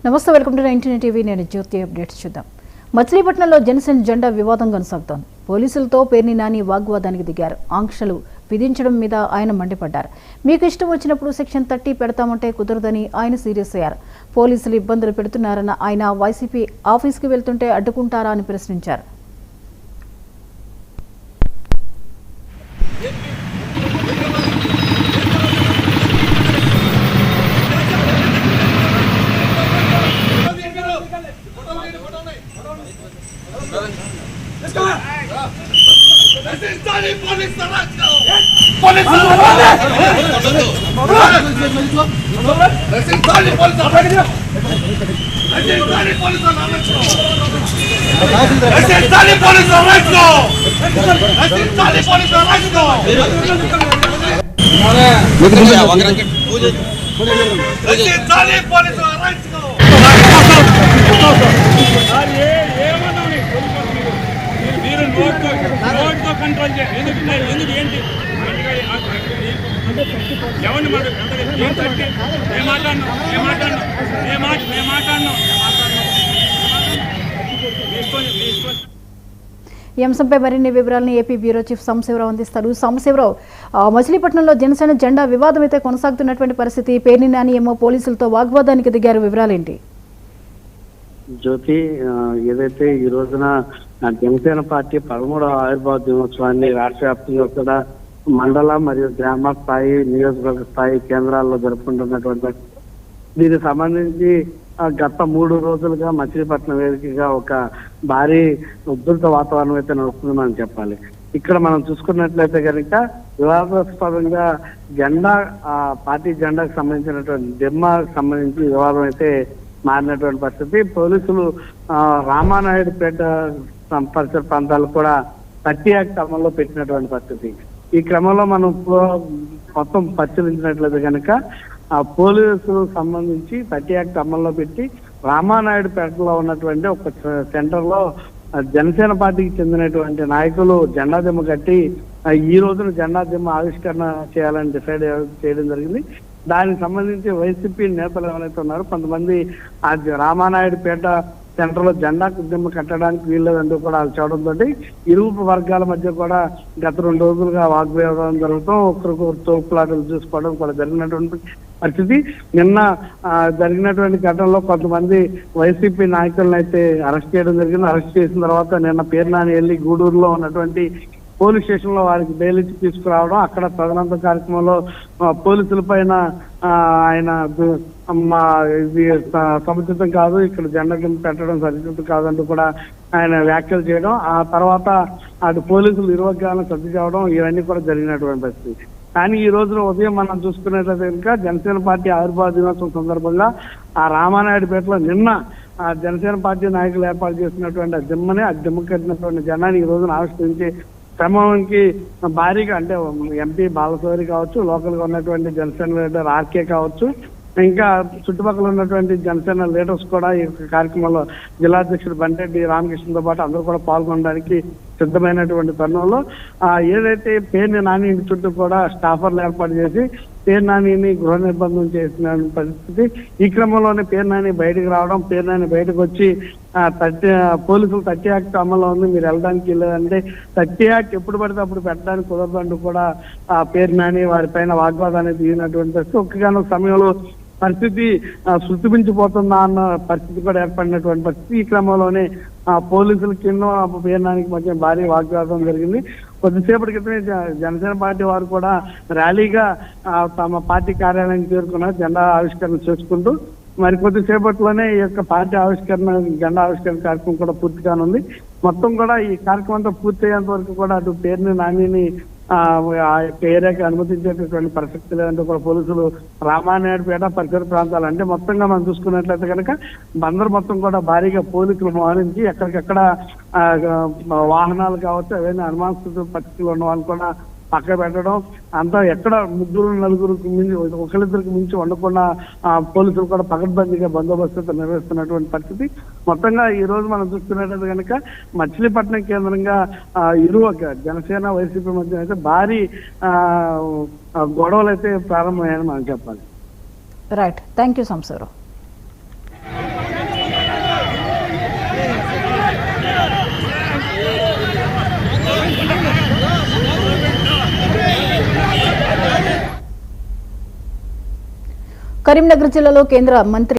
నమస్తే, welcome to 99 TV. నేను జ్యోతి. Updates చూద్దాం. మచిలీపట్నంలో జనసేన జెండా వివాదం కొనసాగుతోంది. పోలీసులతో పేర్ని నాని వాగ్వాదానికి దిగారు. ఆంక్షలు విధించడం మీద ఆయన మండిపడ్డారు. మీకు ఇష్టం వచ్చినప్పుడు సెక్షన్ 30 పెడతామంటే కుదరదని ఆయన సీరియస్ అయ్యారు. పోలీసులు ఇబ్బందులు పెడుతున్నారన్న ఆయన వైసీపీ ఆఫీస్కి వెళ్తుంటే అడ్డుకుంటారా అని ప్రశ్నించారు. కంట్రోల్ ఏంటి ఈ అంశంపై మరిన్ని వివరాలను ఏపీ బ్యూరో చీఫ్ సాంబశివరావు అందిస్తారు. సాంబశివరావు, మచిలీపట్నంలో జనసేన జెండా వివాదం అయితే కొనసాగుతున్నటువంటి పరిస్థితి. పేర్ని నాని ఏమో పోలీసులతో వాగ్వాదానికి దిగారు. వివరాలేంటి? జ్యోతి, ఏదైతే ఈ రోజున జనసేన పార్టీ 13వ ఆవిర్భావ దినోత్సవాన్ని రాష్ట్ర వ్యాప్తంగా కూడా మండల మరియు గ్రామ స్థాయి, నియోజకవర్గ స్థాయి కేంద్రాల్లో జరుపుకుంటున్నటువంటి దీనికి సంబంధించి గత 3 రోజులుగా మచిలీపట్నం వేదికగా ఒక భారీ ఉధృత వాతావరణం అయితే నడుస్తుందని చెప్పాలి. ఇక్కడ మనం చూసుకున్నట్లయితే కనుక వివాదాస్పదంగా జెండా పార్టీ జెండాకు సంబంధించినటువంటి దిమ్మకు సంబంధించి వివాదం అయితే మారినటువంటి పరిస్థితి. పోలీసులు రామానాయుడుపేట పరిసర ప్రాంతాలు కూడా 30 యాక్ట్ అమల్లో పెట్టినటువంటి పరిస్థితి. ఈ క్రమంలో మనం మొత్తం పరిశీలించినట్లయితే కనుక పోలీసులు సంబంధించి 30 యాక్ట్ అమల్లో పెట్టి రామానాయుడుపేటలో ఉన్నటువంటి ఒక సెంటర్ లో జనసేన పార్టీకి చెందినటువంటి నాయకులు జెండా దిమ్మ కట్టి ఈ రోజున జెండా దిమ్మ ఆవిష్కరణ చేయాలని డిసైడ్ చేయడం జరిగింది. దానికి సంబంధించి వైసీపీ నేతలు ఎవరైతే ఉన్నారో కొంతమంది ఆ రామానాయుడుపేట సెంటర్ లో జెండా దిమ్మ కట్టడానికి వీల్లేదంటూ కూడా చూడడంతో ఇరు వర్గాల మధ్య కూడా గత 2 రోజులుగా వాగ్వివాదం జరుగుతూ ఒకరికొకరు తోపులాటలు చూసుకోవడం కూడా జరిగినటువంటి పరిస్థితి. నిన్న జరిగినటువంటి ఘటనలో కొంతమంది వైసీపీ నాయకులను అయితే అరెస్ట్ చేయడం జరిగింది. అరెస్ట్ చేసిన తర్వాత నిన్న పేర్ని నాని వెళ్ళి గూడూరులో ఉన్నటువంటి పోలీస్ స్టేషన్ లో వారికి బెయిల్ ఇచ్చి తీసుకురావడం, అక్కడ తదనంత కార్యక్రమంలో పోలీసుల పైన ఆయన ఇది సముచితం కాదు, ఇక్కడ జెండా కింద పెట్టడం సరిచితం కాదంటూ కూడా ఆయన వ్యాఖ్యలు చేయడం, ఆ తర్వాత అటు పోలీసులు ఇరువర్గాలను సర్ది చేయడం, ఇవన్నీ కూడా జరిగినటువంటి పరిస్థితి. కానీ ఈ రోజున ఉదయం మనం చూసుకున్నట్లయితే కనుక జనసేన పార్టీ ఆవిర్భావ దినోత్సవం సందర్భంగా ఆ రామానాయుడుపేటలో నిన్న జనసేన పార్టీ నాయకులు ఏర్పాటు చేసినటువంటి ఆ దిమ్మ కట్టినటువంటి జనాన్ని ఈ రోజున ఆవిష్కరించి క్రమానికి భారీగా అంటే ఎంపీ బాలశౌరి కావచ్చు, లోకల్ గా ఉన్నటువంటి జనసేన లీడర్ ఆర్కే కావచ్చు, ఇంకా చుట్టుపక్కల ఉన్నటువంటి జనసేన లీడర్స్ కూడా ఈ కార్యక్రమంలో జిల్లా అధ్యక్షుడు బంటెడ్డి రామకృష్ణతో పాటు అందరూ కూడా పాల్గొనడానికి సిద్ధమైనటువంటి తరుణంలో ఏదైతే పేర్ని నాని ఇంటి చుట్టూ కూడా స్టాఫర్లు ఏర్పాటు చేసి పేర్ని నానిని గృహ నిర్బంధం చేసిన పరిస్థితి. ఈ క్రమంలోనే పేర్ని నాని బయటకు రావడం, పేర్ని నాని బయటకు వచ్చి పోలీసులు 30 యాక్ట్ అమల్లో ఉంది, మీరు వెళ్ళడానికి వెళ్ళదంటే 30 యాక్ట్ ఎప్పుడు పడితే అప్పుడు పెట్టడానికి కుదరదంటూ కూడా పేర్ని నాని వారి పైన వాగ్వాదాన్ని దిగినటువంటి పరిస్థితి. ఒక్కగానొక సమయంలో పరిస్థితి శృతిమించిపోతుందా అన్న పరిస్థితి కూడా ఏర్పడినటువంటి పరిస్థితి. ఈ క్రమంలోనే పోలీసులకి పేర్ని నానికి మధ్య భారీ వాగ్వాదం జరిగింది. కొద్దిసేపటి క్రితమే జనసేన పార్టీ వారు కూడా ర్యాలీగా తమ పార్టీ కార్యాలయానికి చేరుకున్నారు, జెండా ఆవిష్కరణ చేసుకుంటూ. మరి కొద్దిసేపట్లోనే ఈ యొక్క పార్టీ ఆవిష్కరణ జెండా ఆవిష్కరణ కార్యక్రమం కూడా పూర్తి కానుంది. మొత్తం కూడా ఈ కార్యక్రమం అంతా పూర్తి అయ్యేంత వరకు కూడా అటు పేర్ని నానిని ఆ యొక్క ఏరియాకి అనుమతించేటటువంటి పరిస్థితి లేదంటే కూడా పోలీసులు రామానాయుడుపేట పరిసర ప్రాంతాలు అంటే మొత్తంగా మనం చూసుకున్నట్లయితే కనుక బందరు మొత్తం కూడా భారీగా పోలీసులు మోహరించి ఎక్కడికెక్కడ వాహనాలు కావచ్చు అవన్నీ అనుమానాస్పద పరిస్థితులు ఉన్న వాళ్ళు కూడా పక్క పెట్టడం, అంతా ఎక్కడ 3-4 మించి ఒకరిద్దరికి మించి ఉండకుండా పోలీసులు కూడా పకడ్బందీగా బందోబస్తు నిర్వహిస్తున్నటువంటి పరిస్థితి. మొత్తంగా ఈ రోజు మనం చూస్తున్నట్లయితే కనుక మచిలీపట్నం కేంద్రంగా ఇరువక జనసేన వైసీపీ మధ్య అయితే భారీ గొడవలు అయితే ప్రారంభమయ్యాయని మనం చెప్పాలి. Right, thank you Samsarao. Karimnagar జిల్లాలో కేంద్ర మంత్రి